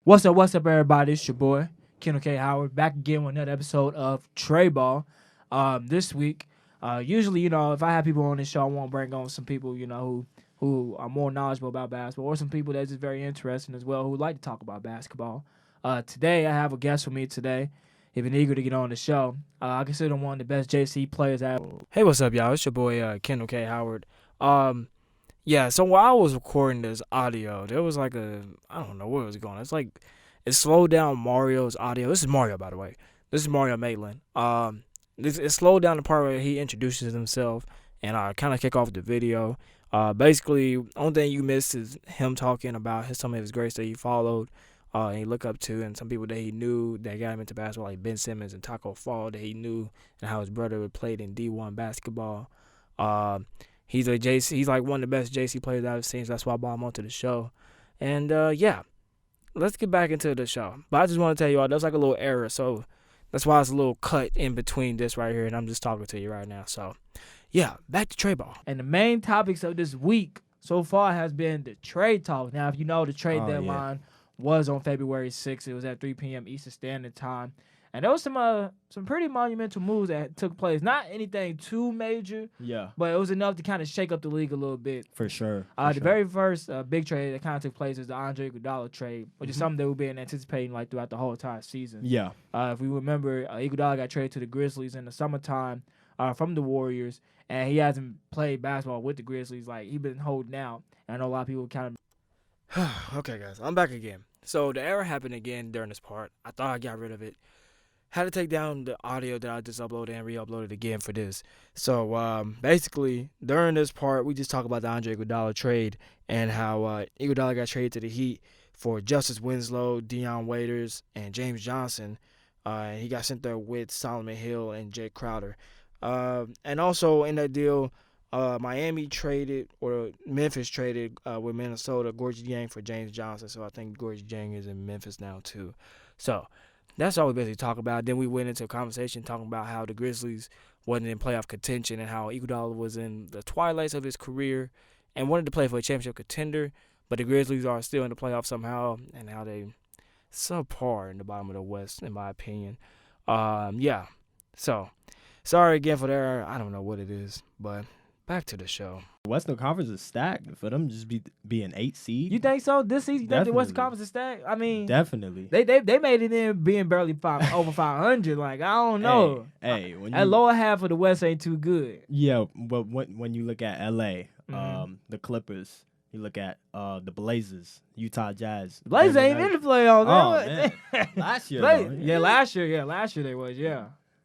What's up, everybody? It's your boy, Kendall K. Howard, back again with another episode of Tre Ball. This week, usually, if I have people on this show, I want to bring on some people, who are more knowledgeable about basketball, or some people that's just very interesting as well, who like to talk about basketball. Today, I have a guest with me today. He's been eager to get on the show. I consider him one of the best JC players I have. Hey, what's up, y'all? It's your boy, Kendall K. Howard. Yeah, so while I was recording this audio, there was I don't know where it was going. It slowed down Mario's audio. This is Mario, by the way. This is Mario Maitland. It slowed down the part where he introduces himself and kind of kick off the video. Basically, only thing you missed is him talking about some of his greats that he followed and he looked up to, and some people that he knew that got him into basketball, like Ben Simmons and Taco Fall, that he knew, and how his brother had played in D1 basketball. He's a JC. He's like one of the best JC players I've seen. So that's why I brought him onto the show. And yeah, let's get back into the show. But I just want to tell you all, there's like a little error, so that's why it's a little cut in between this right here, and I'm just talking to you right now. So yeah, back to Tre Ball. And the main topics of this week so far has been the trade talk. Now, if you know, the trade deadline was on February 6th. It was at 3 p.m. Eastern Standard Time. And there was some pretty monumental moves that took place. Not anything too major, but it was enough to kind of shake up the league a little bit. For sure. Very first big trade that kind of took place was the Andre Iguodala trade, which is something that we've been anticipating throughout the whole entire season. Yeah. If we remember, Iguodala got traded to the Grizzlies in the summertime from the Warriors, and he hasn't played basketball with the Grizzlies. He's been holding out. And I know a lot of people kind of... Okay, guys, I'm back again. So the error happened again during this part. I thought I got rid of it. Had to take down the audio that I just uploaded and re-uploaded again for this. So basically, during this part, we just talk about the Andre Iguodala trade and how Iguodala got traded to the Heat for Justice Winslow, Dion Waiters, and James Johnson. He got sent there with Solomon Hill and Jake Crowder. And also in that deal, Memphis traded with Minnesota, Gorgie Yang for James Johnson. So I think Gorgie Yang is in Memphis now too. So that's all we basically talk about. Then we went into a conversation talking about how the Grizzlies wasn't in playoff contention and how Iguodala was in the twilights of his career and wanted to play for a championship contender, but the Grizzlies are still in the playoffs somehow, and how they subpar in the bottom of the West, in my opinion. Yeah. So sorry again for the error. I don't know what it is, but back to the show. Western Conference is stacked for them. Just be an 8 seed. You think so? This season, you think the Western Conference is stacked? I mean, definitely. They made it in being barely over 500. I don't know. Hey, that lower half of the West ain't too good. Yeah, but when you look at LA, the Clippers, you look at the Blazers, Utah Jazz. The Blazers ain't in the playoffs. Oh man, last year. Last year they was.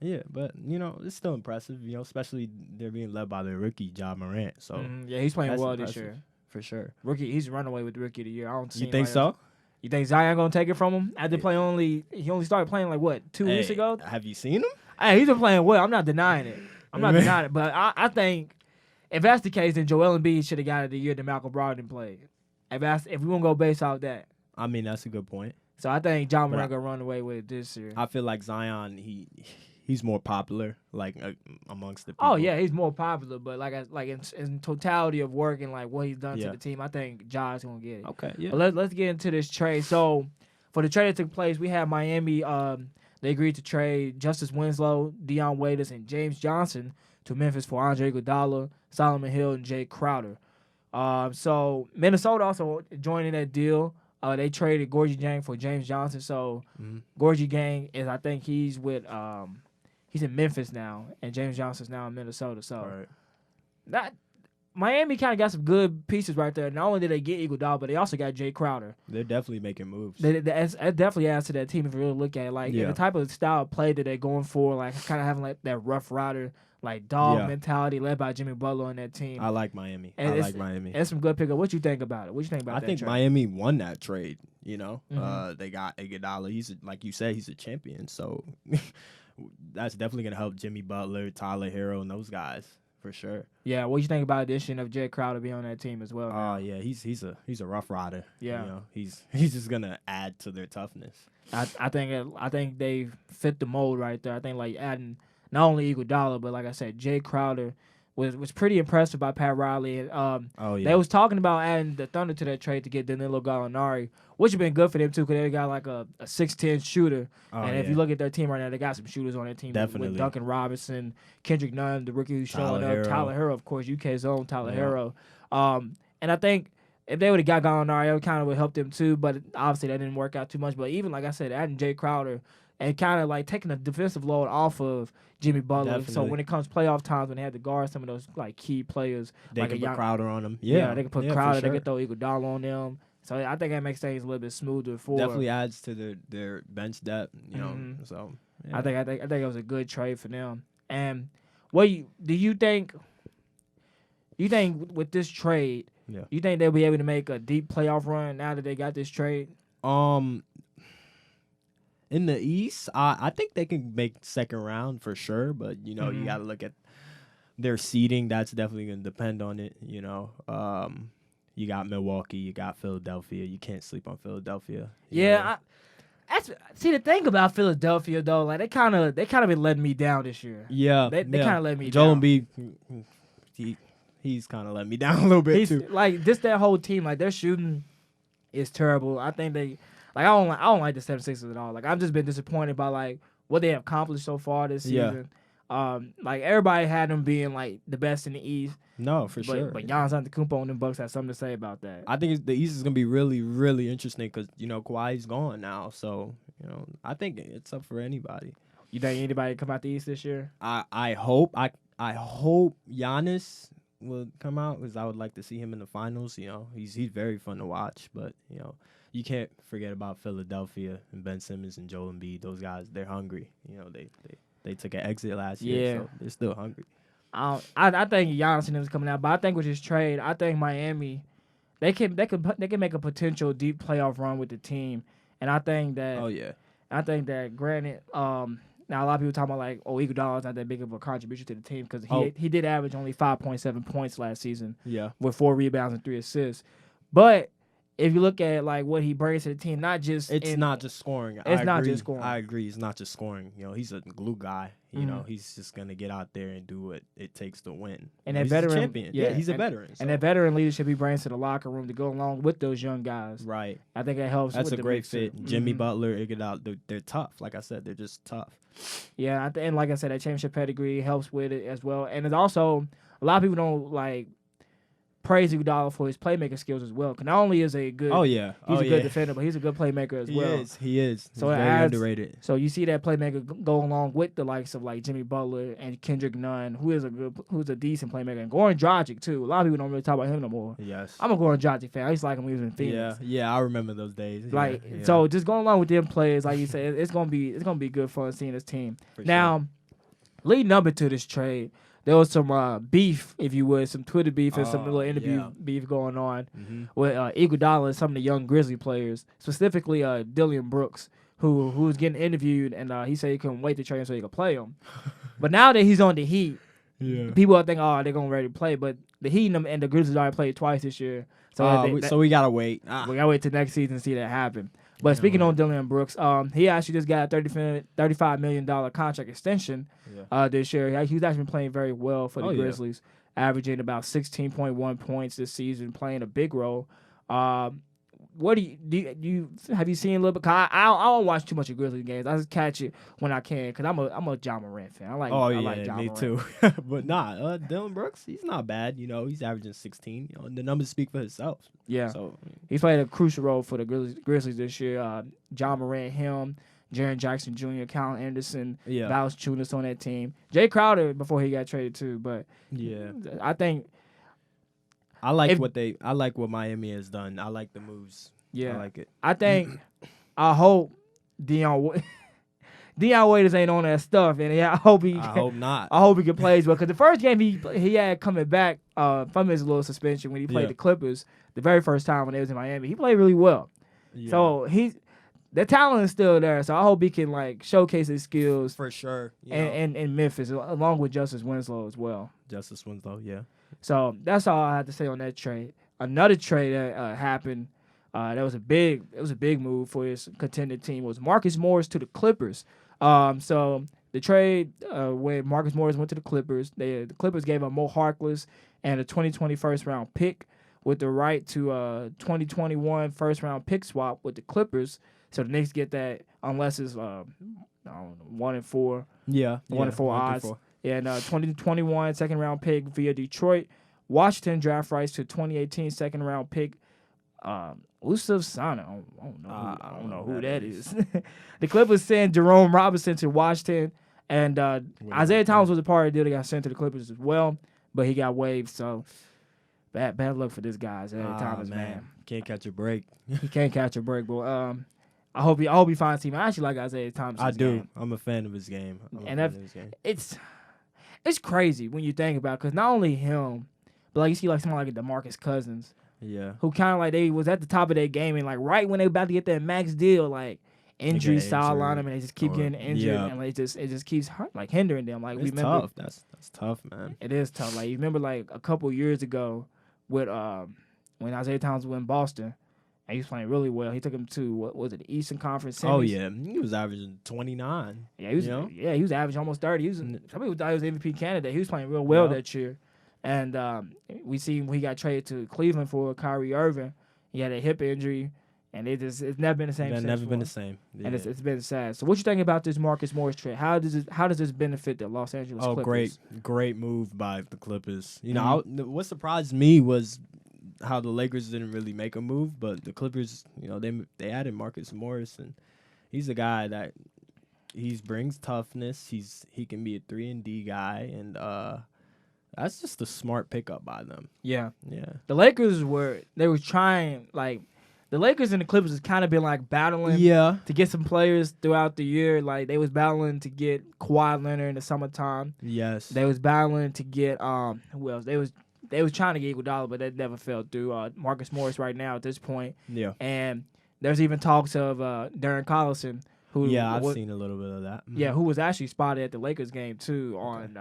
Yeah, but, it's still impressive, especially they're being led by the rookie, Ja Morant. So yeah, he's playing well this year. For sure. He's run away with the rookie of the year. I don't see. You think so? You think Zion going to take it from him? After he only started playing 2 weeks ago? Have you seen him? Hey, he's been playing well. I'm not denying it. But I think if that's the case, then Joel Embiid should have got it the year that Malcolm Brogdon played. If we want to go based off that. I mean, that's a good point. So I think Ja Morant going to run away with it this year. I feel like Zion, he's more popular, amongst the people. Oh yeah, he's more popular, but in totality of work and what he's done to the team, I think Ja's gonna get it. Okay, yeah. But let's get into this trade. So for the trade that took place, we had Miami. They agreed to trade Justice Winslow, Dion Waiters, and James Johnson to Memphis for Andre Iguodala, Solomon Hill, and Jake Crowder. So Minnesota also joined in that deal. They traded Gorgie Gang for James Johnson. So Gorgie Gang is, I think he's with he's in Memphis now, and James Johnson's now in Minnesota. So Miami kind of got some good pieces right there. Not only did they get Iguodala, but they also got Jay Crowder. They're definitely making moves. It definitely adds to that team if you really look at it. The type of style of play that they're going for, kind of having that rough rider, dog mentality led by Jimmy Butler on that team. I like Miami. It's some good pickup. What you think about it? What you think about that trade? I think Miami won that trade, They got Iguodala. He's, like you said, he's a champion. So that's definitely going to help Jimmy Butler, Tyler Hero, and those guys for sure. Yeah, what you think about the addition of Jay Crowder being on that team as well? Oh, yeah, he's a rough rider. Yeah. He's just going to add to their toughness. I think they fit the mold right there. I think adding not only Iguodala, but like I said, Jay Crowder was pretty impressive by Pat Riley. And, Oh yeah. they was talking about adding the Thunder to that trade to get Danilo Gallinari, which would been good for them too, because they got like a 6'10" shooter. Oh, and if yeah. you look at their team right now, they got some shooters on their team Definitely. with Duncan Robinson, Kendrick Nunn, the rookie who's showing Tyler up, Hero. Tyler Hero, of course, UK's own Tyler Yeah. Hero. And I think if they would have got Gallinari, it kind of would help them too. But obviously that didn't work out too much. But even like I said, adding Jay Crowder and kind of like taking the defensive load off of Jimmy Butler. So Definitely. when it comes playoff times, when they had to guard some of those like key players, They like can a put young, Crowder on them. they can put for Crowder, sure. they can throw Iguodala on them. So I think that makes things a little bit smoother for. Definitely adds to their bench depth. You know. Mhm. So yeah. I think it was a good trade for them. And what do you think? You think with this trade, Yeah. you think they'll be able to make a deep playoff run now that they got this trade? In the East, I think they can make second round for sure, but you know, Mhm. you got to look at their seeding. That's definitely going to depend on it. You know, you got Milwaukee, you got Philadelphia. You can't sleep on Philadelphia. you know. Yeah, see the thing about Philadelphia though, like they kind of been letting me down this year. Yeah, They kind of let me Joel down. Embiid, he's kind of let me down a little bit He's too. like just that whole team, like their shooting is terrible. I think they like I don't like the 76ers at all. Like I've just been disappointed by like what they have accomplished so far this Yeah. season. Like everybody had them being like the best in the East, No, for but sure. but Giannis Antetokounmpo and the Bucks have something to say about that. I think the East is gonna be really, really interesting because you know Kawhi's gone now, so you know I think it's up for anybody. You think anybody come out the East this year? I hope Giannis will come out because I would like to see him in the finals. You know, he's very fun to watch, but you know you can't forget about Philadelphia and Ben Simmons and Joel Embiid. Those guys, they're hungry. You know, they took an exit last year, Yeah. so they're still hungry. I think Giannis and them is coming out, but I think with this trade, I think Miami, they can make a potential deep playoff run with the team, and I think that Oh yeah, granted, now a lot of people talking about like, oh, Iguodala's not that big of a contribution to the team because Oh. he did average only 5.7 points last season yeah. with 4 rebounds and 3 assists, but if you look at like what he brings to the team, not just It's not just scoring. It's not just scoring. I agree. It's not just scoring. You know, he's a glue guy. You know, Mhm. he's just gonna get out there and do what it takes to win. And You know, that veteran- he's a champion. yeah, Yeah, he's a and- veteran. and so- that veteran leadership he brings to the locker room to go along with those young guys. right. I think that helps. That's with a the great mix, too. fit. Jimmy Mhm. Butler, Iguodala, they're tough. Like I said, they're just tough. Yeah, and like I said, that championship pedigree helps with it as well. And it's also a lot of people don't like praise Iguodala for his playmaking skills as well. Cause not only is he a good, Oh yeah, he's a yeah. good defender, but he's a good playmaker as He well. is. He is. So He's it very adds- underrated. So you see that playmaker go along with the likes of like Jimmy Butler and Kendrick Nunn, who's a decent playmaker, and Goran Dragic too. A lot of people don't really talk about him no more. Yes. I'm a Goran Dragic fan. I used to like him when he was in Phoenix. Yeah. I remember those days. Yeah, Like yeah, so, just going along with them players, like you said, it's gonna be good fun seeing this team. for Now, leading up into this trade, there was some beef, if you would, some Twitter beef and some Oh, little interview yeah. beef going on sure. Mhm. with Iguodala and some of the young Grizzly players, specifically Dillon Brooks, who was getting interviewed, and he said he couldn't wait to trade him so he could play him. But now that he's on the Heat, Yeah. people are thinking, oh, they're gonna ready to play. But the Heat and the Grizzlies already played twice this year, so So we gotta wait. we gotta wait till next season to see that happen. But speaking on Dillon Brooks, he actually just got a $35 million contract extension this year. He's actually been playing very well for the Oh, yeah. Grizzlies, averaging about 16.1 points this season, playing a big role. What do you have you seen a little bit? 'Cause I don't watch too much of Grizzlies games. I just catch it when I can because I'm a John Morant fan. I like John me Morant. too. But Dillon Brooks, he's not bad. You know, he's averaging 16. You know, and the numbers speak for themselves. Yeah, So he's played a crucial role for the Grizzlies this year. John Morant, him, Jaren Jackson Jr., Kyle Anderson, yeah, Val's Chunas on that team. Jay Crowder before he got traded too, but yeah. I think I like If- what Miami has done. I like the moves. yeah, I like it. I think I hope Deion Waiters ain't on that stuff, and I hope he I hope not. I hope he can play as well. Because the first game he had coming back from his little suspension when he played Yeah. the Clippers, the very first time when they was in Miami, he played really well. Yeah, So the talent is still there. So I hope he can like showcase his skills for sure. You know, and in Memphis along with Justice Winslow as well. Justice Winslow. Yeah. So that's all I have to say on that trade. Another trade that happened. That was a big move for his contended team was Marcus Morris to the Clippers. So the trade when Marcus Morris went to the Clippers, the Clippers gave up Mo Harkless and a 2020 first round pick with the right to a 2021 first round pick swap with the Clippers. So the Knicks get that unless it's I don't know, 1-4. Yeah. 1-4 odds. And 2021 second round pick via Detroit. Washington draft rights to 2018 second round pick. Usuf Sana. I don't know who that is. The Clippers sent Jerome Robinson to Washington, and Isaiah Thomas was a part of the deal. They got sent to the Clippers as well, but he got waived. So bad luck for this guy, Isaiah Thomas, man. Can't catch a break. He can't catch a break, but I hope he finds team. I actually like Isaiah Thomas. I do. Game. I'm a fan of his game. It's crazy when you think about it, because not only him, but like you see like someone like DeMarcus Cousins. Yeah. Who kind of like they was at the top of their game, and like right when they about to get that max deal, like injury sideline them, and they just keep getting injured, and like it just keeps like hindering them. Like it's tough. That's tough, man. It is tough. Like you remember like a couple years ago with when Isaiah Thomas was in Boston, and he was playing really well. He took him to what was it, the Eastern Conference Semis? Oh yeah, he was averaging 29. Yeah, he was. He was averaging almost 30. Some people thought he was MVP candidate. He was playing real well that year. And we see when he got traded to Cleveland for Kyrie Irving, he had a hip injury, and it's never been the same. It's never been the same, and it's been sad. So, what you think about this Marcus Morris trade? How does this benefit the Los Angeles Clippers? Great move by the Clippers. You know, what surprised me was how the Lakers didn't really make a move, but the Clippers, you know, they added Marcus Morris, and he's a guy that he brings toughness. He can be a 3-and-D guy, and that's just a smart pickup by them. Yeah. Yeah. The Lakers were trying, like, the Lakers and the Clippers has kind of been, like, battling to get some players throughout the year. Like, they was battling to get Kawhi Leonard in the summertime. Yes. They was battling to get, who else? They was trying to get Iguodala, but that never fell through. Marcus Morris right now at this point. Yeah. And there's even talks of Darren Collison, who I've seen a little bit of that. Mm-hmm. Yeah, who was actually spotted at the Lakers game, too, on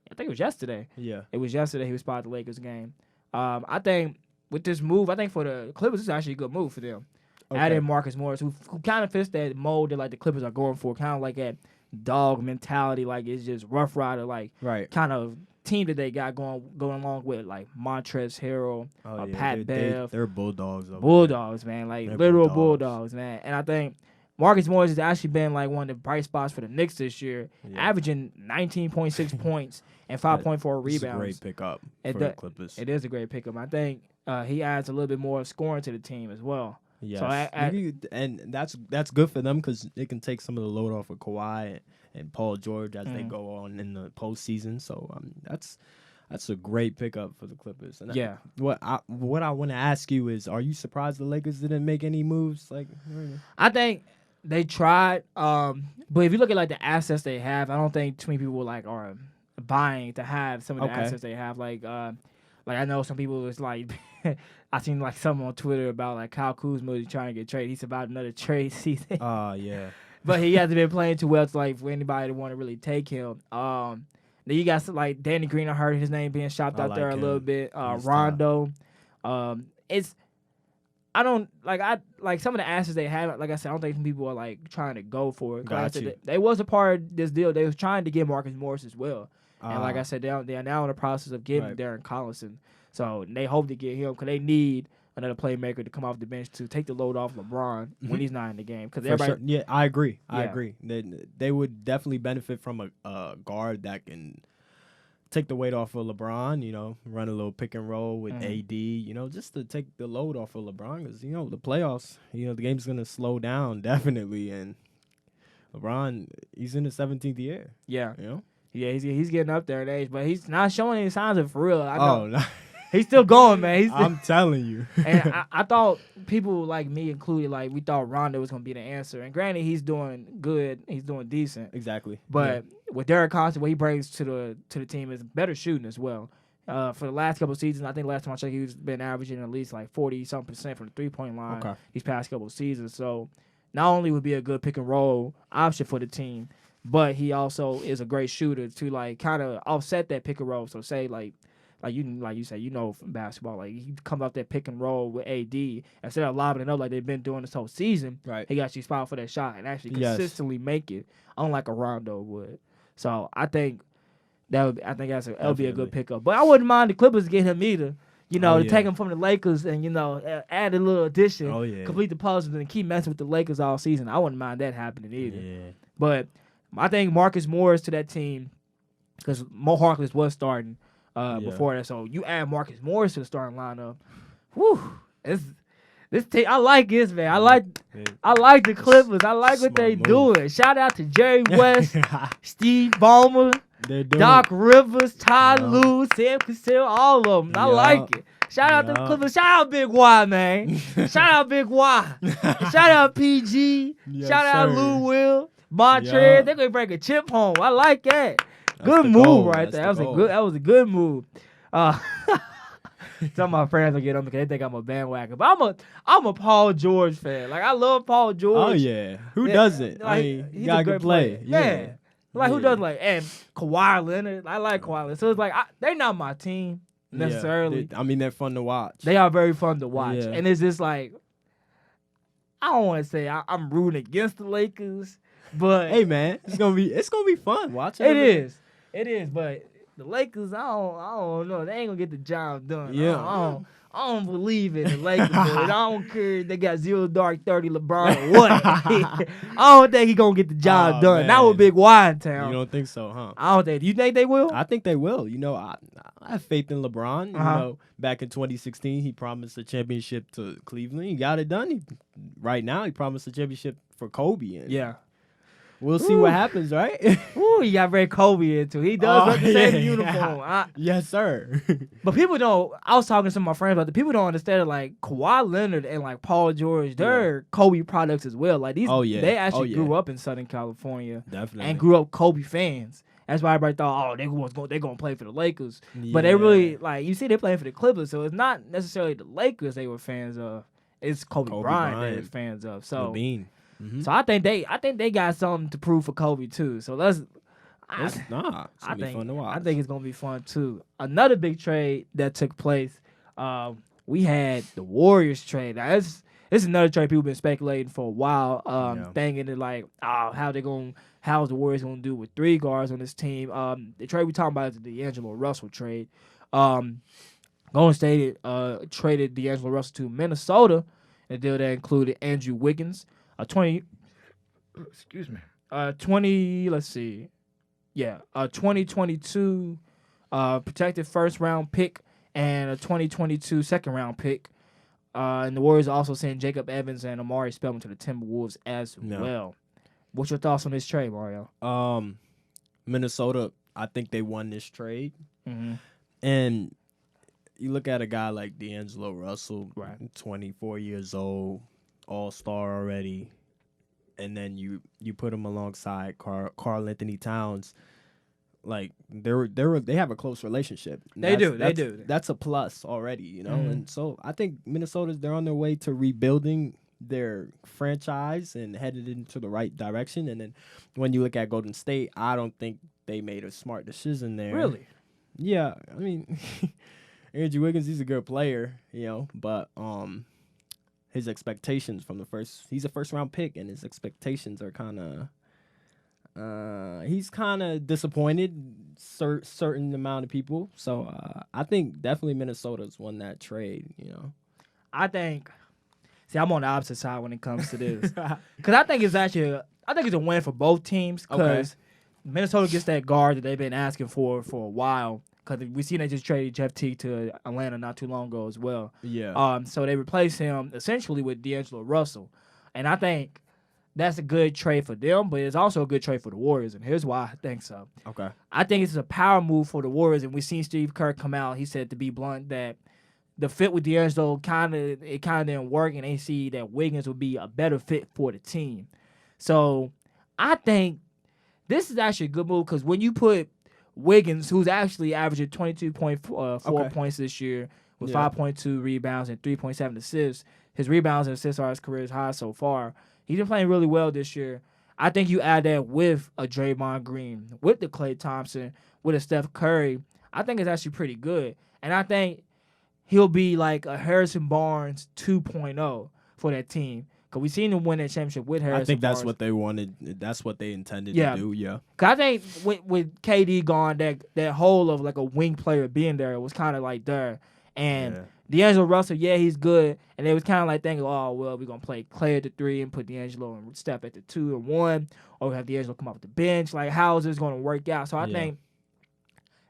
I think it was yesterday. Yeah. It was yesterday he was spotted at the Lakers game. I think with this move, I think for the Clippers, it's actually a good move for them. Okay. Adding Marcus Morris, who kind of fits that mold that like the Clippers are going for, kind of like that dog mentality, like it's just Rough Rider, like kind of team that they got going along with like Montrezl Harrell, Pat Bev. They're bulldogs. Bulldogs, man, like they're literal bulldogs, man. And I think Marcus Morris has actually been like one of the bright spots for the Knicks this year, averaging 19.6 points and 5.4 rebounds. It's a great pickup for the Clippers. It is a great pickup. I think he adds a little bit more scoring to the team as well. Yes. So and that's good for them because they can take some of the load off of Kawhi and Paul George as they go on in the postseason. So that's a great pickup for the Clippers. And what I want to ask you is, are you surprised the Lakers didn't make any moves? Like, I think they tried, but if you look at like the assets they have, I don't think too many people are buying to have some of the assets they have. Like I know some people was like, I seen like something on Twitter about like Kyle Kuzma trying to get traded. He's about another trade season. Yeah. But he hasn't been playing too well to like for anybody to want to really take him. Then you got like Danny Green. I heard his name being shopped out there a little bit. Rondo. I don't like some of the assets they have. Like I said, I don't think people are like trying to go for it. They was a part of this deal. They was trying to get Marcus Morris as well. And like I said, they are now in the process of getting Darren Collison. So they hope to get him because they need another playmaker to come off the bench to take the load off LeBron when he's not in the game. Because everybody, sure. Yeah, I agree. I agree. They would definitely benefit from a guard that can take the weight off of LeBron. You know, run a little pick and roll with AD. You know, just to take the load off of LeBron because the playoffs. The game's gonna slow down definitely, and LeBron he's in his 17th year. Yeah, Yeah, he's getting up there in age, but he's not showing any signs of for real. I know. Oh, no. He's still going, man. I'm telling you. And I thought people like me included, like we thought Rondo was gonna be the answer. And granted, he's doing good, he's doing decent. Exactly. But with Derek Constant, what he brings to the team is better shooting as well. For the last couple of seasons, I think last time I checked, he's been averaging at least like 40-something% from the 3-point line these past couple of seasons. So not only would be a good pick and roll option for the team, but he also is a great shooter to like kind of offset that pick and roll. So say like like you say, from basketball, like he comes out there pick and roll with AD instead of lobbing it up like they've been doing this whole season. Right. He actually spot for that shot and actually Yes. consistently make it, unlike a Rondo would. So I think that'll be a Definitely. good pickup. But I wouldn't mind the Clippers getting him either. To yeah. take him from the Lakers and add a little addition, Oh, yeah. complete the puzzle, and keep messing with the Lakers all season. I wouldn't mind that happening either. Yeah. But I think Marcus Morris to that team, because Mo Harkless was starting before that. So you add Marcus Morris to the starting lineup. Whew. This team, I like this, man. I like the Clippers. I like what they doing. Shout out to Jerry West, Steve Ballmer, Doc Rivers, Ty Lue, Sam Cassell, all of them. I like it. Shout out to the Clippers. Shout out Big Y, man. Shout out Big Y. Shout out PG. Yes, Shout out sir. Lou Will. Montrez. Yeah. They're gonna bring a chip home. I like that. Good move right there. That was a good move. Some of my friends will get on me because they think I'm a bandwagon. But I'm a Paul George fan. Like I love Paul George. Oh yeah. Who doesn't? Like, I mean, he's you gotta a great play. player. Yeah. Like who doesn't like and Kawhi Leonard. I like Kawhi Leonard. So it's like they're not my team necessarily. Yeah. They're fun to watch. They are very fun to watch. Yeah. And it's just like I don't want to say I'm rooting against the Lakers, but Hey man, it's gonna be fun watching. it is. But the Lakers, I don't know. They ain't gonna get the job done. Yeah. I don't believe in the Lakers. Boys. I don't care if they got 0 dark 30 LeBron or what. I don't think he gonna get the job done. Man. Not with Big Y in town. You don't think so, huh? I don't think. Do you think they will? I think they will. I have faith in LeBron. Back in 2016, he promised a championship to Cleveland. He got it done. Right now, he promised a championship for Kobe. And Yeah. we'll see what happens, right? Ooh, he got very Kobe into. He does represent the uniform. Yes, sir. But people don't. I was talking to some of my friends about the people don't understand that like Kawhi Leonard and like Paul George, they're Kobe products as well. Like these, they actually grew up in Southern California, Definitely, and grew up Kobe fans. That's why everybody thought, they're gonna play for the Lakers. But they really you see, they're playing for the Clippers, so it's not necessarily the Lakers they were fans of. It's Kobe Bryant they were fans of. So, so I think they got something to prove for Kobe too. So It's gonna be fun to watch. I think it's gonna be fun too. Another big trade that took place. We had the Warriors trade. Now, this is another trade people been speculating for a while. Thinking that like, how's the Warriors gonna do with 3 guards on this team? The trade we talking about is the D'Angelo Russell trade. Golden State traded D'Angelo Russell to Minnesota. A deal that included Andrew Wiggins, a 2022 protected first round pick and a 2022 second round pick. And the Warriors also sent Jacob Evans and Amari Spellman to the Timberwolves as well. What's your thoughts on this trade, Mario? Minnesota, I think they won this trade. Mm-hmm. And you look at a guy like D'Angelo Russell, right, 24 years old, all-star already, and then you put him alongside Karl Anthony Towns. Like they have a close relationship. They do. That's a plus already, And so I think they're on their way to rebuilding their franchise and headed into the right direction. And then when you look at Golden State, I don't think they made a smart decision there. Really? Yeah, I mean, Andrew Wiggins, he's a good player, but his expectations from he's a first-round pick, and his expectations are he's kind of disappointed certain amount of people. So I think definitely Minnesota's won that trade, I think, I'm on the opposite side when it comes to this. Because I think it's a win for both teams because Minnesota gets that guard that they've been asking for a while. Because we seen they just traded Jeff Teague to Atlanta not too long ago as well. Yeah. So they replaced him essentially with D'Angelo Russell. And I think that's a good trade for them, but it's also a good trade for the Warriors. And here's why I think so. Okay. I think it's a power move for the Warriors. And we've seen Steve Kerr come out. He said, to be blunt, that the fit with D'Angelo kind of didn't work. And they see that Wiggins would be a better fit for the team. So I think this is actually a good move because when you put Wiggins, who's actually averaging 22.4 points this year with 5.2 rebounds and 3.7 assists. His rebounds and assists are his career's high so far. He's been playing really well this year. I think you add that with a Draymond Green, with the Klay Thompson, with a Steph Curry. I think it's actually pretty good. And I think he'll be like a Harrison Barnes 2.0 for that team. Because we seen him win that championship with Harrison I think that's Barnes. what they wanted. That's what they intended Yeah. to do. Yeah. Cause I think with KD gone, that whole of like a wing player being there was kind of like there. And D'Angelo Russell, yeah, he's good. And they was kind of like thinking, oh, well, we're going to play Clay at the 3 and put D'Angelo and Steph at the 2 or 1. Or we have D'Angelo come off the bench. Like, how is this going to work out? So I think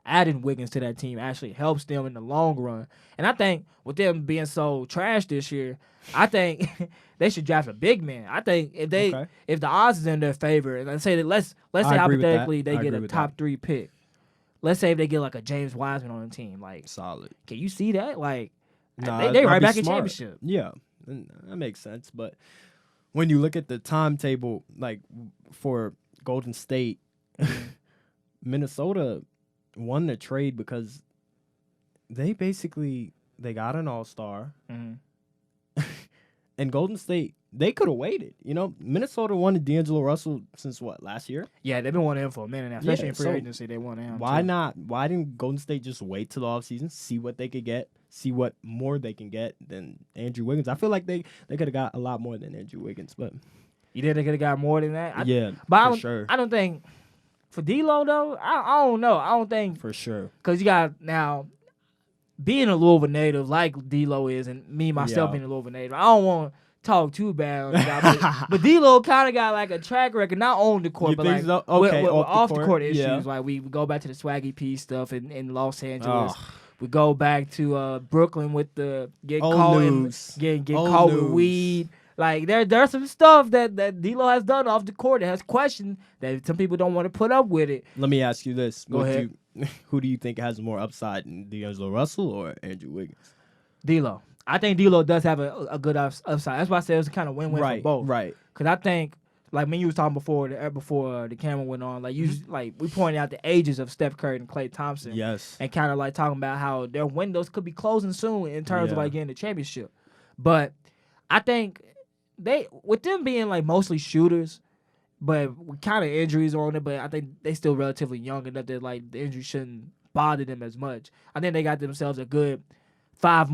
adding Wiggins to that team actually helps them in the long run. And I think with them being so trash this year, I think they should draft a big man. I think if the odds is in their favor, and let's say hypothetically they get a top 3 pick. Let's say if they get like a James Wiseman on the team, like solid. Can you see that? Like nah, they right back in championship. Yeah, that makes sense. But when you look at the timetable, like for Golden State, Minnesota won the trade because they got an all-star. And Golden State, they could have waited. You know, Minnesota wanted D'Angelo Russell since last year? Yeah, they've been wanting him for a minute now. Especially in free agency, they want him. Why not? Why didn't Golden State just wait till the offseason, see what they could get, see what more they can get than Andrew Wiggins? I feel like they could have got a lot more than Andrew Wiggins, but you think they could have got more than that? For sure. I don't think for D'Lo though. I don't know. I don't think for sure because you got now. Being a Louisville native like D'Lo is, and me myself being a Louisville native, I don't want to talk too bad on the guy, but D'Lo kind of got like a track record, not on the court, but like so? with off the court issues. Yeah. Like we go back to the Swaggy P stuff in Los Angeles. We go back to Brooklyn with the getting caught with weed. Like there's some stuff that D'Lo has done off the court that has questioned that some people don't want to put up with it. Let me ask you this: Go ahead. Who do you think has more upside, D'Angelo Russell or Andrew Wiggins? D'Lo. I think D'Lo does have a good upside. That's why I said it was kind of win-win for both. Right. Because I think, like when you was talking before the camera went on, like we pointed out the ages of Steph Curry and Klay Thompson. Yes. And kind of like talking about how their windows could be closing soon in terms of like getting the championship. But I think with them being like mostly shooters, but with kind of injuries on it, but I think they still relatively young enough that like the injury shouldn't bother them as much. I think they got themselves a good 5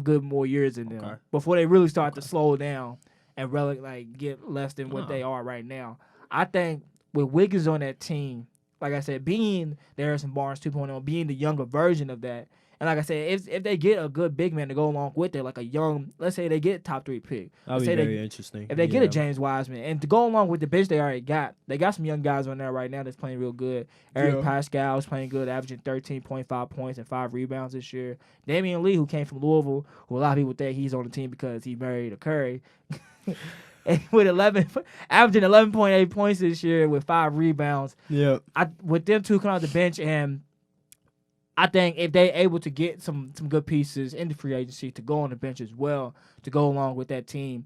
good more years in them before they really start to slow down and really like get less than what they are right now. I think with Wiggins on that team, like I said, being the Harrison Barnes 2.0, being the younger version of that, and like I said, if they get a good big man to go along with it, like a young, let's say they get top 3 pick. That would be very interesting. If they get a James Wiseman, and to go along with the bench they already got, they got some young guys on there right now that's playing real good. Eric Pascal is playing good, averaging 13.5 points and 5 rebounds this year. Damian Lee, who came from Louisville, who a lot of people think he's on the team because he married a Curry. And with averaging 11.8 points this year with 5 rebounds. Yeah. With them two coming off the bench, and I think if they're able to get some good pieces in the free agency to go on the bench as well, to go along with that team,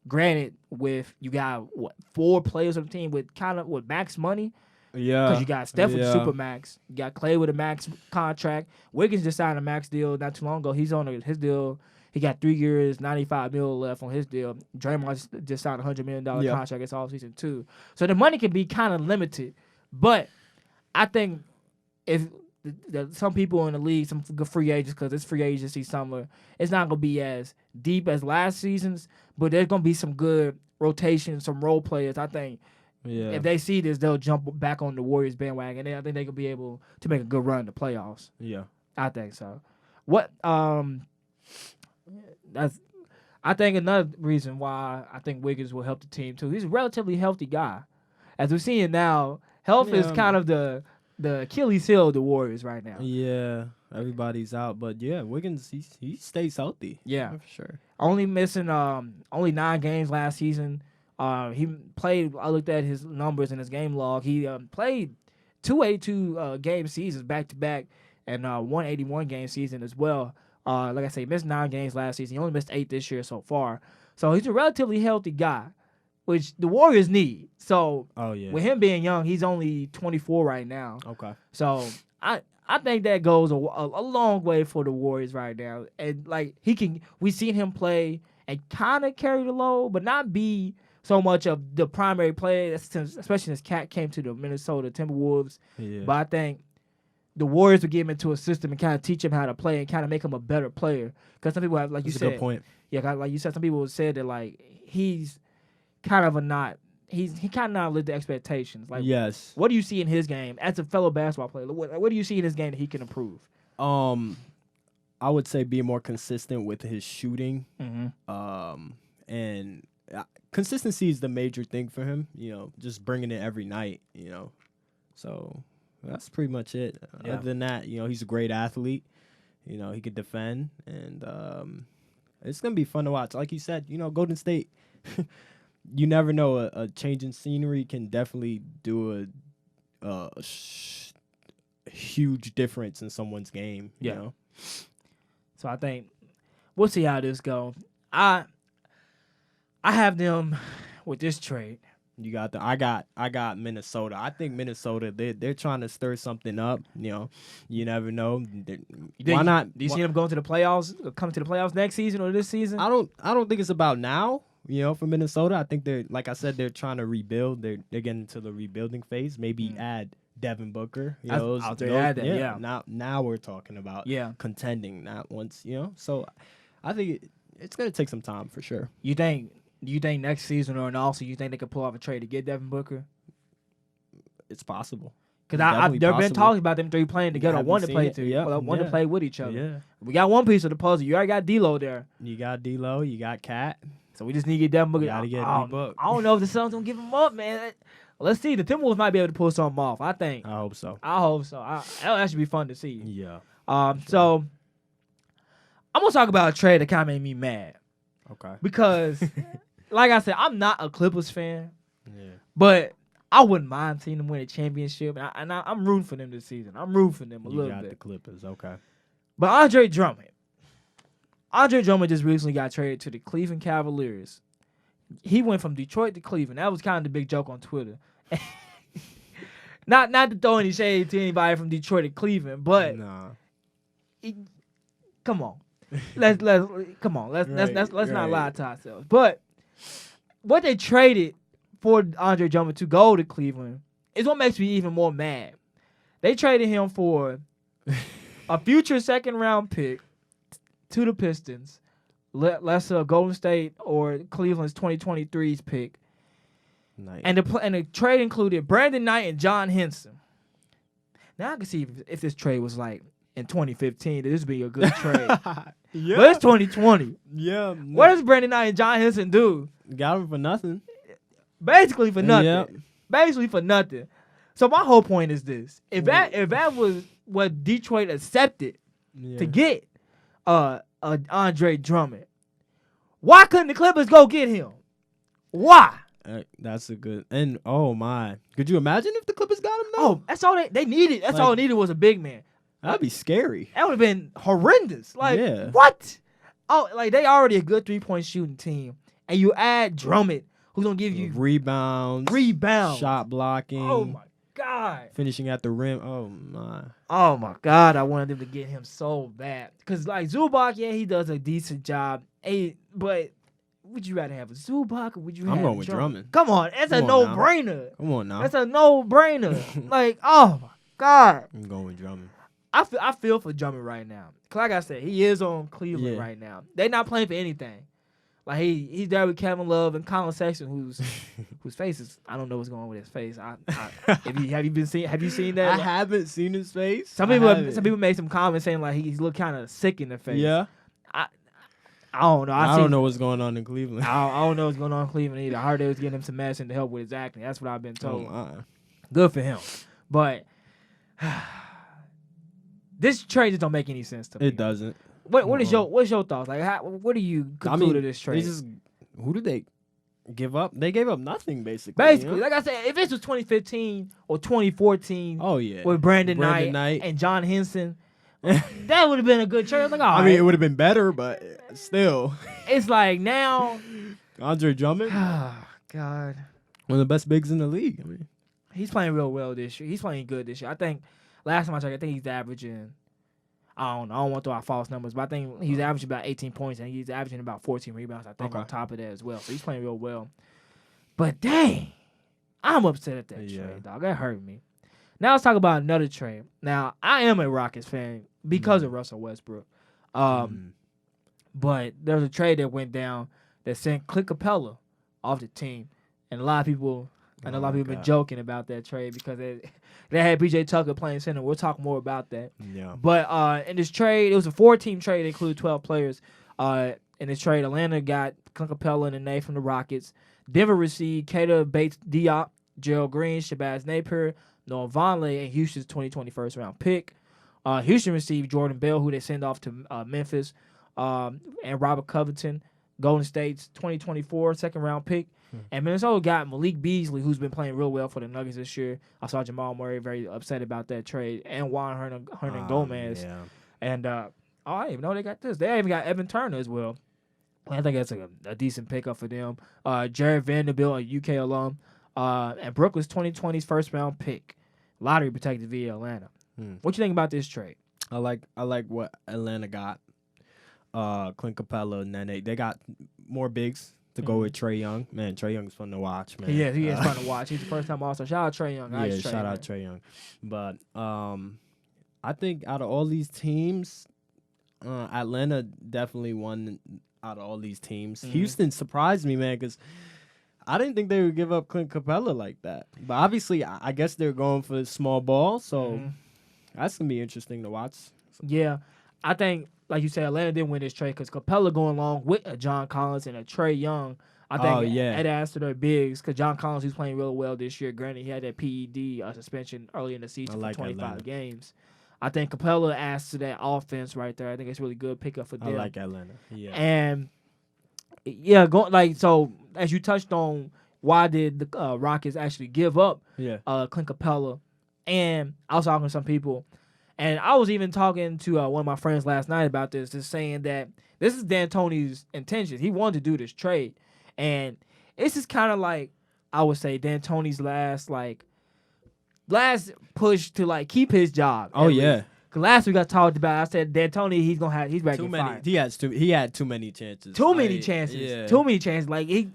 granted, with you got 4 players on the team with max money. Yeah. Because you got Steph with super max. You got Clay with a max contract. Wiggins just signed a max deal not too long ago. He's on his deal. He got 3 years, $95 million left on his deal. Draymond just signed a $100 million contract. It's all season 2. So the money can be kind of limited. But I think if some people in the league, some good free agents, because it's free agency summer, it's not going to be as deep as last season's, but there's going to be some good rotation, some role players. I think if they see this, they'll jump back on the Warriors bandwagon, and I think they could be able to make a good run in the playoffs. Yeah. I think so. I think another reason why I think Wiggins will help the team too. He's a relatively healthy guy. As we're seeing now, health is kind of the Achilles heel of the Warriors right now. Yeah, everybody's out, but Wiggins he stays healthy. Yeah, for sure. Only missing only 9 games last season. He played. I looked at his numbers in his game log. He played 282 game seasons back to back, and 181 game season as well. Like I say, missed 9 games last season. He only missed 8 this year so far. So he's a relatively healthy guy, which the Warriors need. So with him being young, he's only 24 right now. Okay. So I think that goes a long way for the Warriors right now. And like we seen him play and kind of carry the load, but not be so much of the primary player, especially since Cat came to the Minnesota Timberwolves. Yeah. But I think the Warriors would get him into a system and kind of teach him how to play and kind of make him a better player. Because some people have, like That's you a said, good point. yeah, like you said, some people said that like he's kind of he kind of not lived the expectations. Like, Yes. what do you see in his game as a fellow basketball player? What do you see in his game that he can improve? I would say be more consistent with his shooting. Mm-hmm. And consistency is the major thing for him. Just bringing it every night. So that's pretty much it. Yeah. Other than that, he's a great athlete. He could defend, and it's gonna be fun to watch. Like you said, Golden State. You never know. A change in scenery can definitely do a huge difference in someone's game. Yeah. So I think we'll see how this goes. I have them with this trade. You got I got Minnesota. I think Minnesota they're trying to stir something up. You never know. Why not? Do you see them going to the playoffs? Coming to the playoffs next season or this season? I don't think it's about now. For Minnesota, I think they're, like I said, they're trying to rebuild. They're getting into the rebuilding phase. Maybe add Devin Booker. Add that. Yeah. Now we're talking about contending. Not once. So I think it's gonna take some time for sure. Do you think next season or also you think they could pull off a trade to get Devin Booker? It's possible. Because there have been talks about them three playing together, one to play to play with each other. Yeah. We got one piece of the puzzle. You already got D'Lo there. You got D'Lo. You got Cat. So we just need to get Devin Booker. Gotta get D-Book. I don't know if the Suns gonna give him up, man. Let's see. The Timberwolves might be able to pull something off. I think. I hope so. That'll actually be fun to see. Yeah. So I'm gonna talk about a trade that kind of made me mad. Okay. Because, like I said, I'm not a Clippers fan. Yeah. But I wouldn't mind seeing them win a championship, and I'm rooting for them this season. I'm rooting for them a little bit. You got the Clippers, okay. But Andre Drummond just recently got traded to the Cleveland Cavaliers. He went from Detroit to Cleveland. That was kind of the big joke on Twitter. not to throw any shade to anybody from Detroit to Cleveland, but come on, let's not lie to ourselves. But what they traded for Andre Drummond to go to Cleveland is what makes me even more mad. They traded him for a future second-round pick to the Pistons, less Golden State or Cleveland's 2023's pick. Nice. And the trade included Brandon Knight and John Henson. Now I can see if this trade was like in 2015, this would be a good trade. Yeah. But it's 2020. Yeah. What does Brandon Knight and John Henson do? Got him for nothing. Basically for nothing. Yep. Basically for nothing. So my whole point is this: if that was what Detroit accepted to get Andre Drummond, why couldn't the Clippers go get him? Why? That's a good and oh my! Could you imagine if the Clippers got him? Though? Oh, that's all they needed. That's all they needed was a big man. That'd be scary. That would have been horrendous. Like what? Oh, like they already a good 3-point shooting team, and you add Drummond, who's gonna give you rebounds, shot blocking. Oh my God! Finishing at the rim. Oh my God! I wanted them to get him so bad because like Zubac, he does a decent job. But would you rather have a Zubac or would you? I'm have going with Drummond. Come on, that's a no-brainer. Come on now. That's a no-brainer. Like, oh my God! I'm going with Drummond. I feel for Drummond right now. Like I said, he is on Cleveland right now. They're not playing for anything. Like he's there with Kevin Love and Colin Sexton, whose face is, I don't know what's going on with his face. Have you seen that? I haven't seen his face. Some people made some comments saying like he's look kind of sick in the face. Yeah. I don't know. I don't know what's going on in Cleveland. I don't know what's going on in Cleveland either. I heard they was getting him some medicine to help with his acne. That's what I've been told. Good for him. But this trade just don't make any sense to me. It doesn't. What's your thoughts? Like, what do you conclude of this trade? Who did they give up? They gave up nothing, basically. Basically, like I said, if this was 2015 or 2014, with Brandon Knight and John Henson, that would have been a good trade. Like, all right. It would have been better, but still. It's like now, Andre Drummond. Oh God, one of the best bigs in the league. He's playing real well this year. He's playing good this year. I think last time I checked, he's averaging. I don't want to throw out false numbers, but I think he's averaging about 18 points and he's averaging about 14 rebounds, I think, on top of that as well. So he's playing real well. But dang, I'm upset at that trade, dog. That hurt me. Now let's talk about another trade. Now I am a Rockets fan because of Russell Westbrook. But there's a trade that went down that sent Clint Capella off the team, and a lot of people. I know a lot of people been joking about that trade because they had PJ Tucker playing center. We'll talk more about that. Yeah. But in this trade, it was a 4-team trade. It included 12 players. In this trade, Atlanta got Clint Capella and a name from the Rockets. Denver received Keita Bates-Diop, Gerald Green, Shabazz Napier, Noah Vonleh, and Houston's 2020 first-round pick. Houston received Jordan Bell, who they send off to Memphis, and Robert Covington, Golden State's 2024 second-round pick. And Minnesota got Malik Beasley, who's been playing real well for the Nuggets this year. I saw Jamal Murray very upset about that trade, and Juan Hernan Gomez. Yeah. And I didn't even know they got this. They even got Evan Turner as well. I think that's a decent pickup for them. Jared Vanderbilt, a UK alum, and Brooklyn's 2020's first-round pick, lottery protected via Atlanta. What you think about this trade? I like what Atlanta got. Clint Capella, Nene. They got more bigs to go with Trae Young. Man, Trae Young's fun to watch, man. Yeah, he is fun to watch. He's the first time All-Star. Shout out Trae Young. Yeah, shout out Trae Young. But I think out of all these teams, Atlanta definitely won out of all these teams. Houston surprised me, man, because I didn't think they would give up Clint Capella like that. But obviously, I guess they're going for the small ball, so that's going to be interesting to watch. Yeah, I think, like you said, Atlanta didn't win this trade because Capella going along with a John Collins and a Trae Young. I think it adds to their bigs because John Collins, who's playing real well this year. Granted, he had that PED suspension early in the season for 25 Atlanta. games. I think Capella adds to that offense right there. I think it's really good pickup for them. I like Atlanta. Yeah. And so as you touched on, why did the Rockets actually give up Clint Capella? And I was talking to some people, and I was even talking to one of my friends last night about this, just saying that this is D'Antoni's intentions. He wanted to do this trade, and this is kind of like, I would say, D'Antoni's last push to keep his job. Oh yeah. Cause last week I talked about, I said D'Antoni, he's ready to fire. He had too many chances. Too many chances. Like he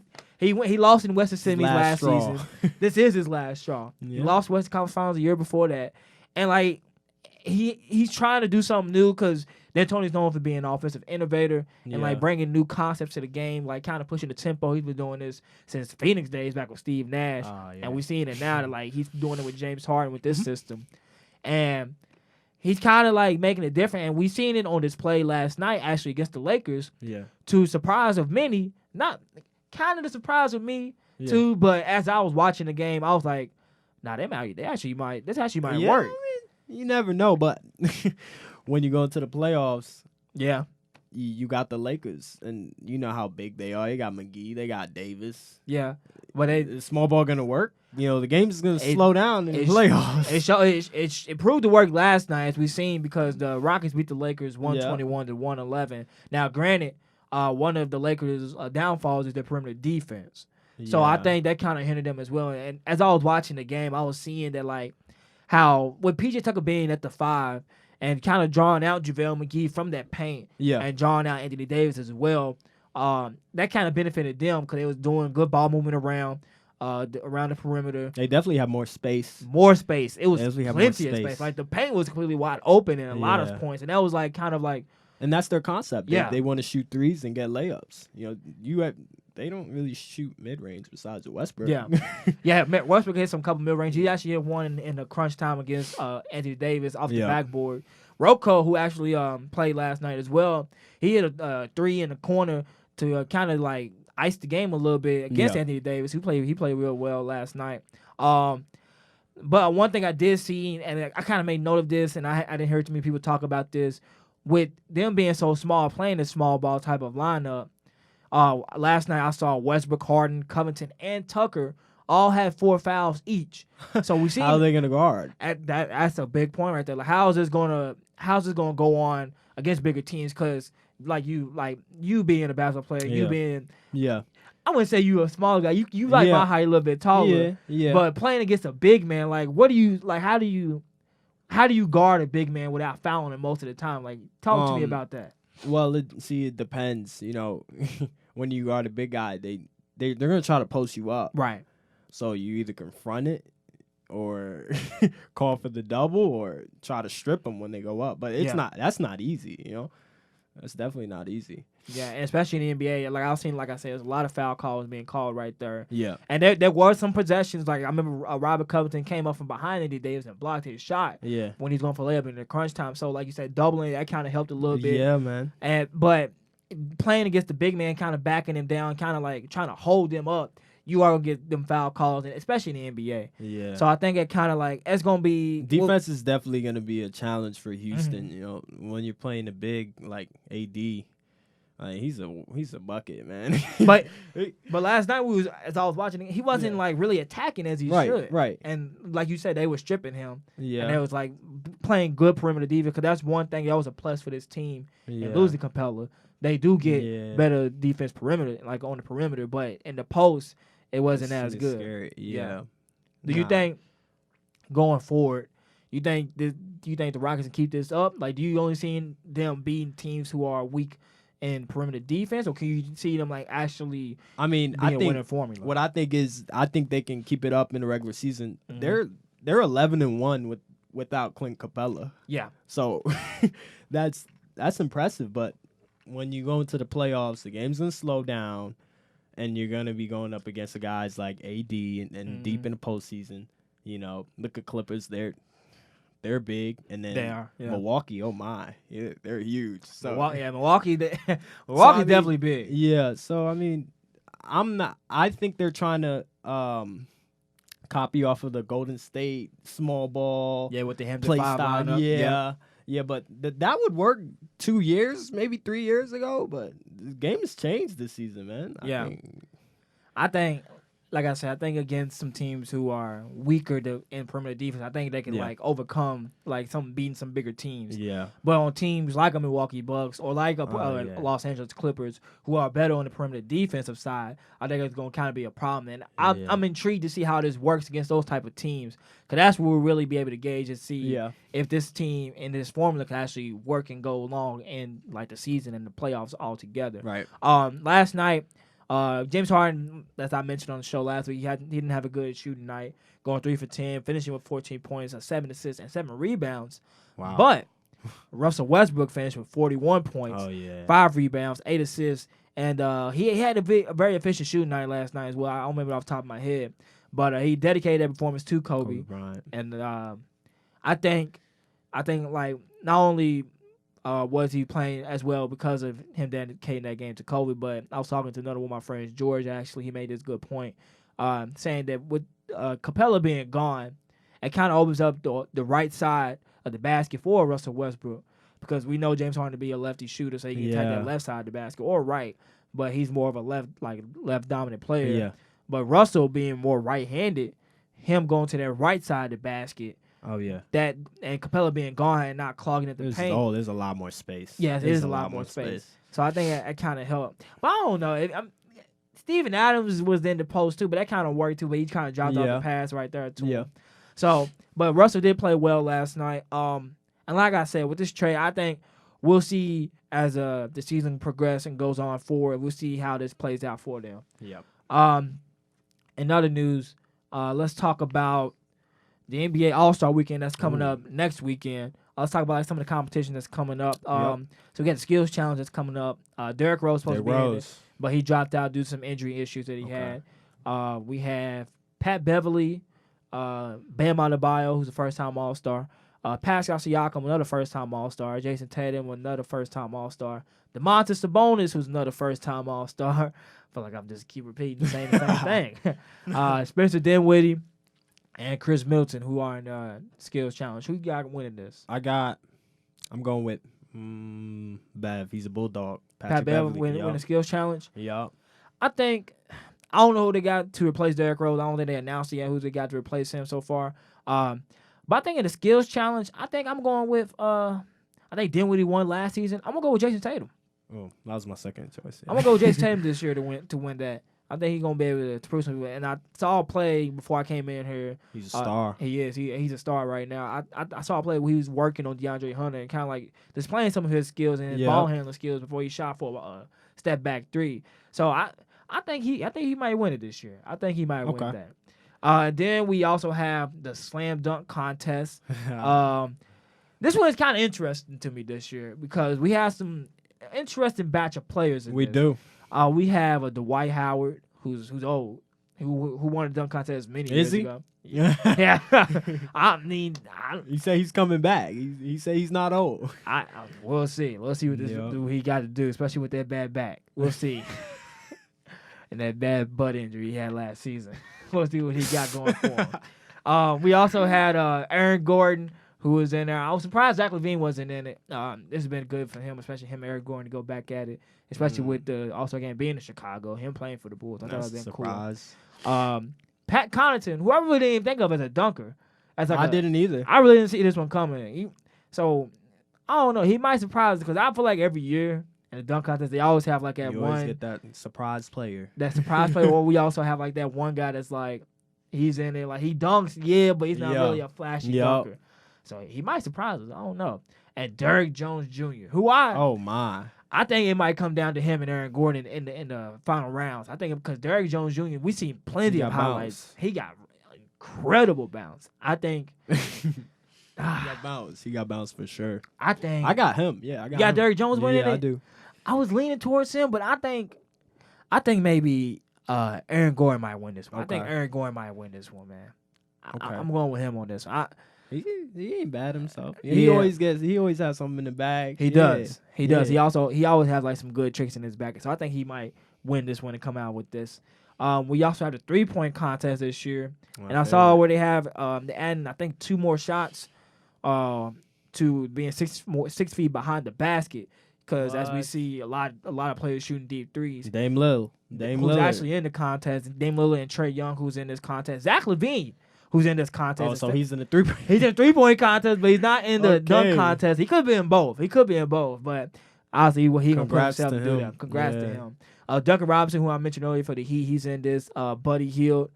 lost in Western Sydney's last season. This is his last straw. Yeah. He lost Western Conference Finals the year before that, and he's trying to do something new because D'Antoni's known for being an offensive innovator and bringing new concepts to the game, kind of pushing the tempo. He's been doing this since Phoenix days back with Steve Nash, and we're seeing it now that he's doing it with James Harden with this system, and he's kind of making it different. And we seen it on display last night actually against the Lakers. Yeah. To surprise of many, not kind of the surprise of me too, but as I was watching the game, I was like, nah, this actually might work. I mean, you never know, but when you go into the playoffs, you got the Lakers, and you know how big they are. They got McGee, they got Davis. Yeah, but is small ball gonna work? The game is gonna slow down in the playoffs. It proved to work last night, as we've seen, because the Rockets beat the Lakers 121 to 111. Now, granted, one of the Lakers' downfalls is their perimeter defense. So I think that kind of hindered them as well. And as I was watching the game, I was seeing that how with PJ Tucker being at the 5 and kind of drawing out JaVale McGee from that paint and drawing out Anthony Davis as well, that kind of benefited them because they was doing good ball movement around the perimeter. They definitely have more space. It was plenty of space. The paint was completely wide open in a lot of points, and that was and that's their concept. They want to shoot threes and get layups. They don't really shoot mid range besides Westbrook. Westbrook hit some couple mid range. He actually hit one in the crunch time against Anthony Davis off the backboard. Rocco, who actually played last night as well, he hit a 3 in the corner to kind of ice the game a little bit against Anthony Davis. He played real well last night. But one thing I did see, and I kind of made note of this, and I didn't hear too many people talk about this, with them being so small, playing this small ball type of lineup. Last night I saw Westbrook, Harden, Covington, and Tucker all had 4 fouls each. So we see how are they gonna guard? That's a big point right there. How's this gonna go on against bigger teams? Because you being a basketball player, you being I wouldn't say you a small guy. You my height, a little bit taller. But playing against a big man, what do you how do you guard a big man without fouling him most of the time? Talk to me about that. Well, it depends. When you guard a big guy, they're gonna try to post you up. Right. So you either confront it or call for the double or try to strip them when they go up. But it's not. That's not easy. That's definitely not easy. Yeah, and especially in the NBA. Like I've seen, like I said, there's a lot of foul calls being called right there. Yeah. And there were some possessions. Like I remember Robert Covington came up from behind Andy Davis and blocked his shot. Yeah. When he's going for layup in the crunch time. So like you said, doubling that kind of helped a little bit. Yeah, man. But playing against the big man, kind of backing him down, kind of like trying to hold them up, you are gonna get them foul calls, and especially in the NBA. Yeah. So I think it kind of like it's gonna be defense is definitely gonna be a challenge for Houston. When you're playing a big like AD, like he's a bucket, man. but last night as I was watching it, he wasn't like really attacking as he should. Right. And like you said, they were stripping him. Yeah. And they was like playing good perimeter defense, because that's one thing that was a plus for this team. Yeah. And losing Capella, they do get better defense perimeter, like on the perimeter, but in the post, it wasn't as good. Scary. Yeah. Do you think going forward, you think the Rockets can keep this up? Like, do you only see them beating teams who are weak in perimeter defense, or can you see them like actually? I mean, I think winning formula? What I think they can keep it up in the regular season. They're 11-1 without Clint Capella. Yeah. So that's impressive. But when you go into the playoffs, the game's gonna slow down, and you're gonna be going up against the guys like AD and deep in the postseason. Look at Clippers. They're big, and then they are, Milwaukee. Oh my, they're huge. So Milwaukee, Milwaukee's definitely big. Yeah, so I mean, I think they're trying to copy off of the Golden State small ball. Yeah, with the Hampton play 5 style. lineup. Yeah, but that would work 2 years, maybe 3 years ago. But the game has changed this season, man. I think, like I said, I think against some teams who are weaker in perimeter defense, I think they can like overcome beating some bigger teams. Yeah. But on teams like a Milwaukee Bucks or like a Los Angeles Clippers, who are better on the perimeter defensive side, I think it's going to kind of be a problem. And I'm intrigued to see how this works against those type of teams, because that's where we'll really be able to gauge and see if this team and this formula can actually work and go along in like the season and the playoffs all together. Right. Last night, James Harden, as I mentioned on the show last week, he didn't have a good shooting night, going 3 for 10, finishing with 14 points, 7 assists, and 7 rebounds. Wow. But Russell Westbrook finished with 41 points, 5 rebounds, 8 assists, and he had a very efficient shooting night last night as well. I don't remember it off the top of my head, but he dedicated that performance to Kobe Bryant. And I think like not only was he playing as well because of him dedicating that game to Kobe, but I was talking to another one of my friends, George, actually. He made this good point, saying that with Capella being gone, it kind of opens up the right side of the basket for Russell Westbrook, because we know James Harden to be a lefty shooter, so he can attack that left side of the basket or right, but he's more of a left dominant player. Yeah. But Russell being more right-handed, him going to that right side of the basket, that and Capella being gone and not clogging at the paint. There's a lot more space. Yes, it is a lot more space. So I think that kind of helped. But I don't know. Steven Adams was in the post too, but that kind of worked too. But he kind of dropped off the pass right there too. Yeah. So, but Russell did play well last night. And like I said, with this trade, I think we'll see as the season progresses and goes on forward. We'll see how this plays out for them. Yeah. In other news, let's talk about the NBA All-Star Weekend that's coming up next weekend. Let's talk about some of the competition that's coming up. So we got the Skills Challenge that's coming up. Derrick Rose supposed to be in it, but he dropped out due to some injury issues that he had. We have Pat Beverly, Bam Adebayo, who's a first-time All-Star. Pascal Siakam, another first-time All-Star. Jason Tatum, another first-time All-Star. Domantas Sabonis, who's another first-time All-Star. I feel like I'm just keep repeating the same thing. Spencer Dinwiddie and Chris Middleton, who are in Skills Challenge. Who you got winning this? I'm going with Bev. He's a Bulldog. Pat Bev win the Skills Challenge? Yeah. I don't know who they got to replace Derrick Rose. I don't think they announced yet who they got to replace him so far. But I think in the Skills Challenge, I think I'm going with I think Dinwiddie won last season. I'm going to go with Jason Tatum. Oh, that was my second choice. I'm going to go with Jason Tatum this year to win that. I think he's going to be able to prove something. And I saw a play before I came in here. He's a star. He is. He's a star right now. I saw a play where he was working on DeAndre Hunter and kind of like displaying some of his skills and his ball handling skills before he shot for a step back three. So I think he might win it this year. I think he might win Then we also have the slam dunk contest. This one is kind of interesting to me this year because we have some interesting batch of players. We do. We have a Dwight Howard who's old, who won the dunk contest many years ago. Yeah. I mean, he say he's coming back. He say he's not old. We'll see. We'll see what this dude he got to do, especially with that bad back. We'll see. And that bad butt injury he had last season. We'll see what he got going for him. We also had Aaron Gordon, who was in there. I was surprised Zach LaVine wasn't in it. This has been good for him, especially him, Aaron Gordon, to go back at it, especially with the All-Star game being in Chicago, him playing for the Bulls. I thought it would have been cool. Pat Connaughton, who I really didn't even think of as a dunker. I didn't either. I really didn't see this one coming. So, I don't know. He might surprise us because I feel like every year in the dunk contest, they always have like that you one. always get that surprise player. That surprise player. Or we also have like that one guy that's like, he's in there. Like, he dunks, but he's not really a flashy dunker. So, he might surprise us. I don't know. And Derrick Jones Jr., who I think it might come down to him and Aaron Gordon in the final rounds. I think because Derrick Jones Jr., we seen plenty of highlights. Bounce. He got incredible bounce. I think. He got bounce. He got bounce for sure. I think. I got him. Yeah, I got You got him. Derrick Jones winning it? Yeah, I do. I was leaning towards him, but I think maybe Aaron Gordon might win this one. Okay. I think Aaron Gordon might win this one, man. Okay. I'm going with him on this one. He ain't bad himself. Yeah. He always has something in the bag. He does. He does. He always has like some good tricks in his back. So I think he might win this one and come out with this. We also had a 3-point contest this year. And I saw where they have they adding, I think, 2 more shots to being 6 feet behind the basket. Because as we see a lot of players shooting deep threes. Dame Lillard. Who's actually in the contest. Dame Lillard and Trey Young, who's in this contest. Zach LaVine, who's in this contest. Oh, so he's in the 3-point. He's in the 3-point contest, but he's not in the dunk contest. He could be in both. But obviously he gonna put himself to do that. Congrats to him. Duncan Robinson, who I mentioned earlier for the Heat, he's in this. Buddy Hield.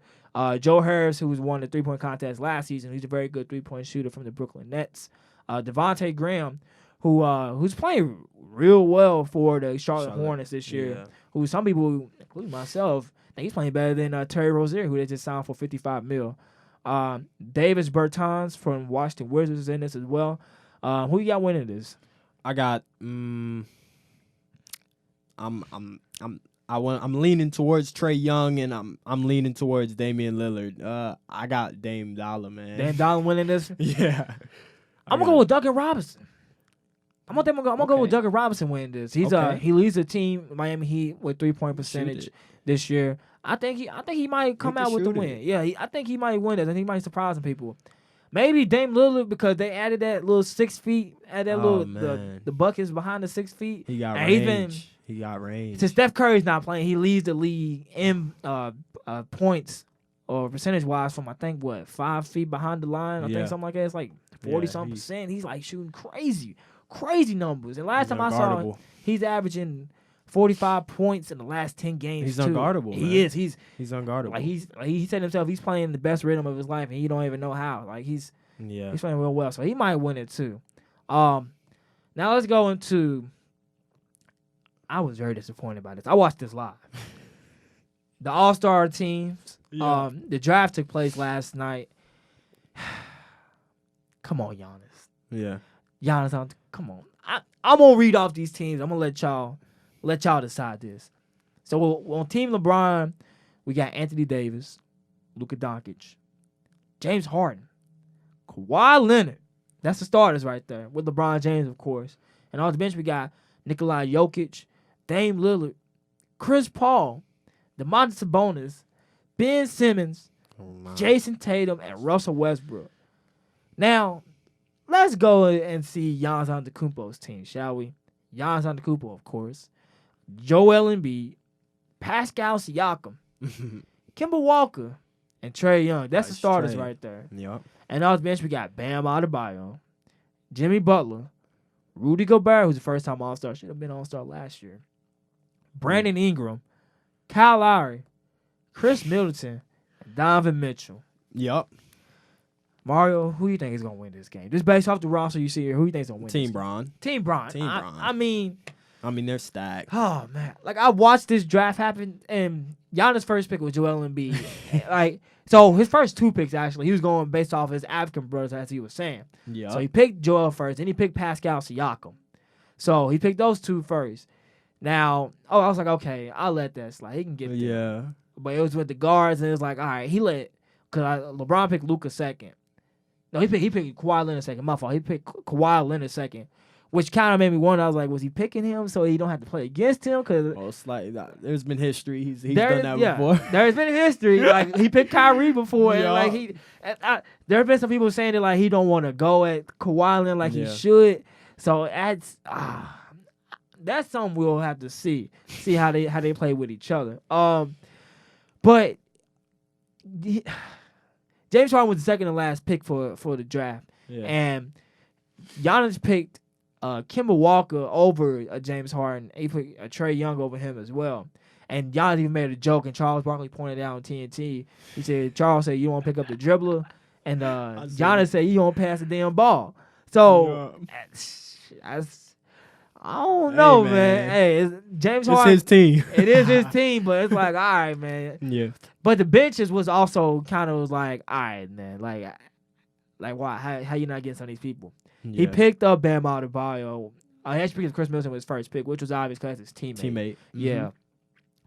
Joe Harris, who won the 3-point contest last season. He's a very good 3-point shooter from the Brooklyn Nets. Devontae Graham, who's playing real well for the Charlotte Hornets this year. Yeah. Who some people, including myself, think he's playing better than Terry Rozier, who they just signed for $55 million. Davis Bertans from Washington Wizards is in this as well. Who you got winning this? I got. I'm leaning towards Trey Young, and I'm leaning towards Damian Lillard. I got Dame Dollar, man. Dame Dollar winning this? Yeah. I'm gonna go with Duncan Robinson. I'm gonna go with Duncan Robinson winning this. He leads the team Miami Heat with 3-point percentage this year. I think he might come out with the win. Yeah, I think he might win it. I think he might surprise some people. Maybe Dame Lillard because they added that little 6 feet, the buckets behind the 6 feet. He got range. He got range. Since Steph Curry's not playing, he leads the league in points or percentage wise from I think 5 feet behind the line. I think something like that. It's like 40% He's like shooting crazy numbers. And last time I saw him, he's averaging 45 points in the last 10 games. He's unguardable. He is. He's unguardable. Like he said himself, he's playing the best rhythm of his life, and he don't even know how. Like he's playing real well, so he might win it too. Now let's go into. I was very disappointed by this. I watched this live. The All-Star teams. The draft took place last night. Come on, Giannis. Yeah. Giannis, come on. I'm gonna read off these teams. I'm gonna let y'all decide this. So on Team LeBron, we got Anthony Davis, Luka Doncic, James Harden, Kawhi Leonard. That's the starters right there with LeBron James, of course. And on the bench we got Nikola Jokic, Dame Lillard, Chris Paul, DeMontis Sabonis, Ben Simmons, Jason Tatum, and Russell Westbrook. Now, let's go and see Giannis Antetokounmpo's team, shall we? Giannis Antetokounmpo, of course. Joel Embiid, Pascal Siakam, Kemba Walker, and Trae Young. That's the starters right there. Yep. And on the bench, we got Bam Adebayo, Jimmy Butler, Rudy Gobert, who's the first-time All-Star. Should have been All-Star last year. Brandon Ingram, Kyle Lowry, Chris Middleton, and Donovan Mitchell. Yep. Mario, who do you think is going to win this game? Just based off the roster you see here, who do you think is going to win Team this Bron. game? Team Bron. I mean, I mean, they're stacked. Oh man, like I watched this draft happen, and Giannis' first pick was Joel Embiid. Like, so his first 2 picks actually, he was going based off his African brothers, as he was saying. Yeah. So he picked Joel first, and he picked Pascal Siakam. So he picked those 2 first. Now, I was like, okay, I'll let that slide. He can get there. Yeah. But it was with the guards, and it was like, all right, because LeBron picked Luka second. No, he picked Kawhi Leonard second. My fault. He picked Kawhi Leonard second, which kind of made me wonder. I was like, was he picking him so he don't have to play against him? Because Most likely, there's been history. He's done that before. There's been history. Like he picked Kyrie before, Yeah. and like there have been some people saying that like he don't want to go at Kawhi Leonard like he should. So that's something we'll have to see how they play with each other. But James Harden was the second to last pick for the draft, and Giannis picked Kemba Walker over James Harden. He put Trae Young over him as well. And Giannis even made a joke, and Charles Barkley pointed out on TNT. He said, Charles said, you don't pick up the dribbler, and Giannis said, you don't pass the damn ball. So, I don't know, man. Hey, James Harden. It's his team. It is his team, but it's like, all right, man. Yeah. But the benches was also kind of like, all right, man. Like why? How you not getting some of these people? Yeah. He picked up Bam Adebayo. He actually picked Chris Middleton with his first pick, which was obvious because his teammate. Mm-hmm. Yeah.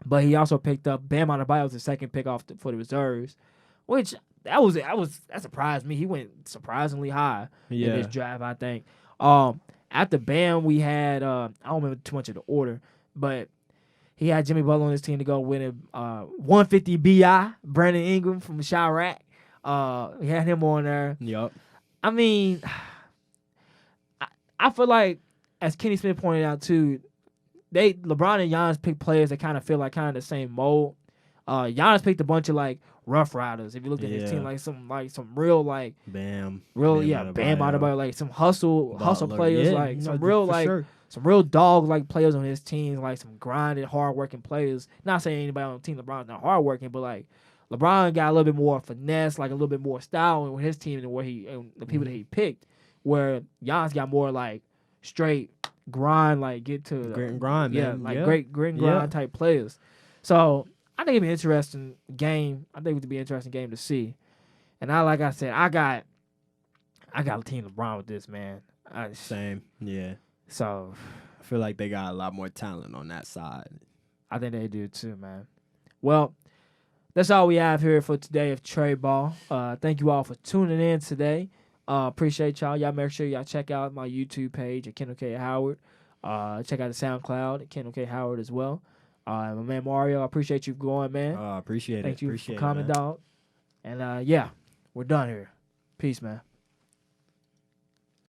But he also picked up Bam Adebayo was the second pick for the reserves, which that surprised me. He went surprisingly high in this draft, I think. After Bam, we had I don't remember too much of the order, but he had Jimmy Butler on his team to go win him 150 BI, Brandon Ingram from Chirac. He had him on there. Yup. I mean, I feel like, as Kenny Smith pointed out too, LeBron and Giannis picked players that kind of feel like kind of the same mold. Giannis picked a bunch of like Rough Riders. If you look at his team, like some real like Bam Adebayo, like some hustle players, like some real like sure. some real dog like players on his team, like some grinded, hardworking players. Not saying anybody on the team LeBron's not hardworking, but like LeBron got a little bit more finesse, like a little bit more style with his team than the people that he picked. Where Giannis got more like straight grind, like get to the grit and grind, man. Great grit and grind type players. So I think it'd be an interesting game. I think it would be an interesting game to see. And like I said, I got Team LeBron with this, man. Same. Yeah. So I feel like they got a lot more talent on that side. I think they do too, man. Well, that's all we have here for today of Tre Ball. Thank you all for tuning in today. Appreciate y'all. Y'all make sure y'all check out my YouTube page at Kendall K. Howard. Check out the SoundCloud at Kendall K. Howard as well. My man Mario, I appreciate you going, man. Appreciate it. Thank you appreciate for coming, it, dog. And we're done here. Peace, man.